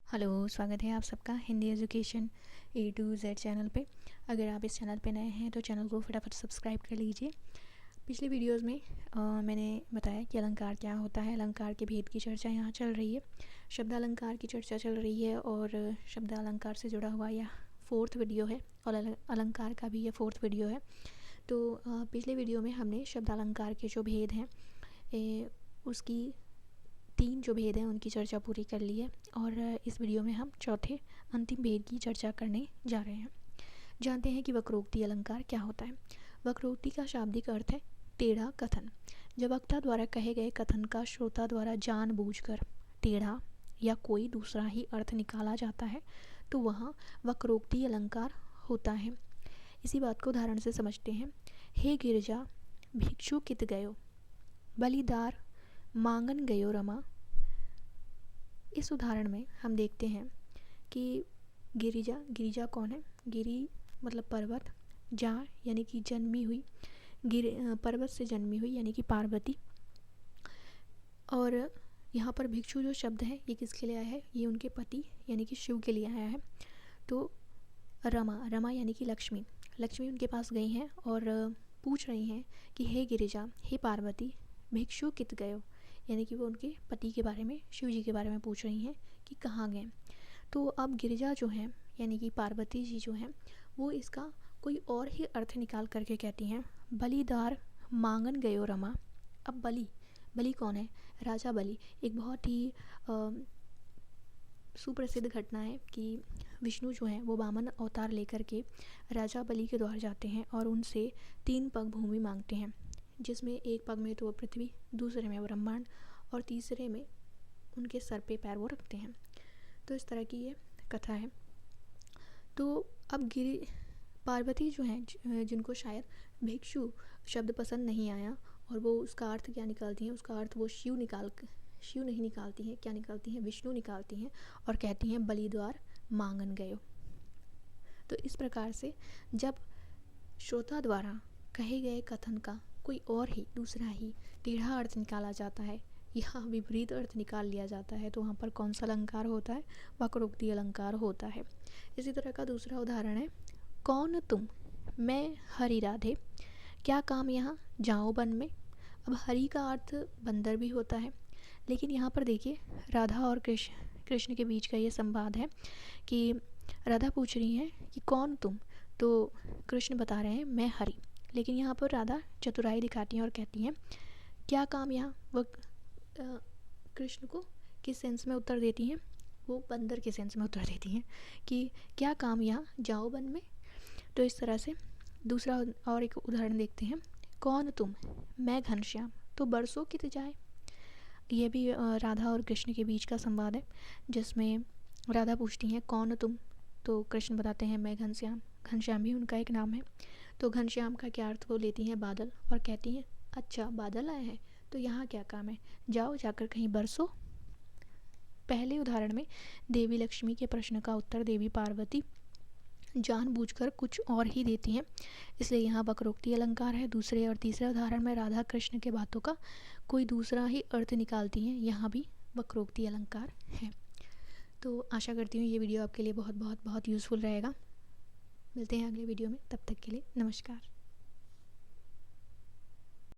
Hello, स्वागत है आप सबका Hindi education A to Z channel पे। अगर आप इस चैनल पे नए हैं तो चैनल को फटाफट सब्सक्राइब कर लीजिए। पिछले वीडियोस में मैंने बताया कि अलंकार क्या होता है। अलंकार के भेद की चर्चा यहाँ चल रही है। शब्दालंकार की चर्चा चल रही है और शब्दालंकार से जुड़ा हुआ यह 4th वीडियो है और अलंकार का भी ये 4th वीडियो है। तो पिछले वीडियो में हमने शब्दालंकार के जो भेद हैं उसकी 3 जो भेद हैं उनकी चर्चा पूरी कर ली है और इस वीडियो में हम चौथे अंतिम भेद की चर्चा करने जा रहे हैं। जानते हैं कि वक्रोक्ति अलंकार क्या होता है। वक्रोक्ति का शाब्दिक अर्थ है टेढ़ा कथन। जब वक्ता द्वारा कहे गए कथन का श्रोता द्वारा जानबूझकर टेढ़ा या कोई दूसरा ही अर्थ निकाला जाता है तो वहाँ वक्रोक्ति अलंकार होता है। इसी बात को उदाहरण से समझते हैं। हे गिरजा भिक्षु कित गयो, बलिदार मांगन गयो रमा। इस उदाहरण में हम देखते हैं कि गिरिजा कौन है। गिरि मतलब पर्वत, जा यानी कि जन्मी हुई, पर्वत से जन्मी हुई यानी कि पार्वती। और यहाँ पर भिक्षु जो शब्द है ये किसके लिए आया है, ये उनके पति यानी कि शिव के लिए आया है। तो रमा यानी कि लक्ष्मी उनके पास गई हैं और पूछ रही हैं कि हे गिरिजा, हे पार्वती, भिक्षु कित गयो, यानी कि वो उनके पति के बारे में, शिव जी के बारे में पूछ रही हैं कि कहाँ गए। तो अब गिरिजा जो है यानी कि पार्वती जी जो हैं वो इसका कोई और ही अर्थ निकाल करके कहती हैं, बलिदार मांगन गयो रमा। अब बलि कौन है, राजा बलि। एक बहुत ही सुप्रसिद्ध घटना है कि विष्णु जो हैं वो वामन अवतार लेकर के राजा बलि के द्वार जाते हैं और उनसे 3 पग भूमि मांगते हैं, जिसमें एक पग में तो वो पृथ्वी, दूसरे में ब्रह्मांड और तीसरे में उनके सर पे पैर वो रखते हैं। तो इस तरह की ये कथा है। तो अब पार्वती जो हैं जिनको शायद भिक्षु शब्द पसंद नहीं आया और वो उसका अर्थ क्या निकालती हैं, उसका अर्थ वो शिव नहीं निकालती हैं, क्या निकालती हैं, विष्णु निकालती हैं और कहती हैं बलिद्वार मांगन गयो। तो इस प्रकार से जब श्रोता द्वारा कहे गए कथन का कोई और ही दूसरा ही टेढ़ा अर्थ निकाला जाता है या विपरीत अर्थ निकाल लिया जाता है तो वहाँ पर कौन सा अलंकार होता है, वक्रोक्ति अलंकार होता है। इसी तरह का दूसरा उदाहरण है, कौन तुम मैं हरि राधे, क्या काम यहाँ जाओ वन में। अब हरि का अर्थ बंदर भी होता है, लेकिन यहाँ पर देखिए राधा और कृष्ण के बीच का ये संवाद है कि राधा पूछ रही हैं कि कौन तुम, तो कृष्ण बता रहे हैं मैं हरि। लेकिन यहाँ पर राधा चतुराई दिखाती हैं और कहती हैं क्या काम यहाँ। वो कृष्ण को किस सेंस में उत्तर देती हैं, वो बंदर के सेंस में उत्तर देती हैं कि क्या काम यहाँ जाओ वन में। तो इस तरह से दूसरा और एक उदाहरण देखते हैं, कौन तुम मैं घनश्याम, तो बरसों कित जाए। ये भी राधा और कृष्ण के बीच का संवाद है जिसमें राधा पूछती हैं कौन तुम, तो कृष्ण बताते हैं मैं घनश्याम भी उनका एक नाम है। तो घनश्याम का क्या अर्थ वो लेती हैं बादल और कहती हैं अच्छा बादल आए हैं तो यहाँ क्या काम है, जाओ जाकर कहीं बरसो। पहले उदाहरण में देवी लक्ष्मी के प्रश्न का उत्तर देवी पार्वती जानबूझकर कुछ और ही देती हैं, इसलिए यहाँ वक्रोक्ति अलंकार है। दूसरे और तीसरे उदाहरण में राधा कृष्ण के बातों का कोई दूसरा ही अर्थ निकालती हैं, यहाँ भी वक्रोक्ति अलंकार है। तो आशा करती हूँ ये वीडियो आपके लिए बहुत यूज़फुल रहेगा। मिलते हैं अगले वीडियो में, तब तक के लिए नमस्कार।